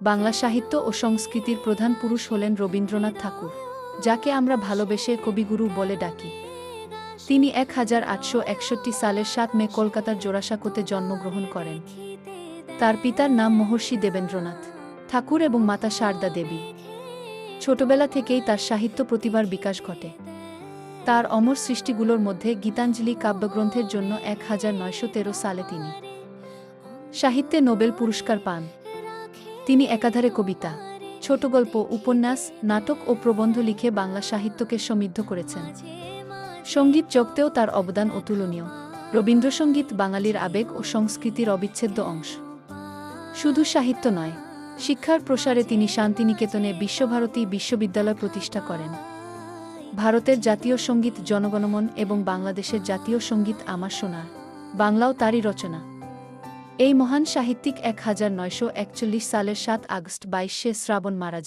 বাংলা সাহিত্য ও সংস্কৃতির প্রধান পুরুষ হলেন রবীন্দ্রনাথ ঠাকুর, যাকে আমরা ভালোবেসে কবিগুরু বলে ডাকি। তিনি 1861 সালের 7 মে কলকাতার জোড়াসাঁকোতে জন্মগ্রহণ করেন। তার পিতার নাম মহর্ষি দেবেন্দ্রনাথ ঠাকুর এবং মাতা শারদা দেবী। ছোটবেলা থেকেই তার সাহিত্য প্রতিভার বিকাশ ঘটে। তার অমর সৃষ্টিগুলোর মধ্যে গীতাঞ্জলি কাব্যগ্রন্থের জন্য 1913 সালে তিনি সাহিত্যে নোবেল পুরস্কার পান। তিনি একাধারে কবিতা, ছোটগল্প, উপন্যাস, নাটক ও প্রবন্ধ লিখে বাংলা সাহিত্যকে সমৃদ্ধ করেছেন। সঙ্গীত জগতেও তার অবদান অতুলনীয়। রবীন্দ্রসঙ্গীত বাঙালির আবেগ ও সংস্কৃতির অবিচ্ছেদ্য অংশ। শুধু সাহিত্য নয়, শিক্ষার প্রসারে তিনি শান্তিনিকেতনে বিশ্বভারতী বিশ্ববিদ্যালয় প্রতিষ্ঠা করেন। ভারতের জাতীয় সঙ্গীত জনগণমন এবং বাংলাদেশের জাতীয় সঙ্গীত আমার সোনার বাংলাও তারই রচনা। এই মহান সাহিত্যিক 1941 সালের 7 আগস্ট 22 শ্রাবণ মারা যান।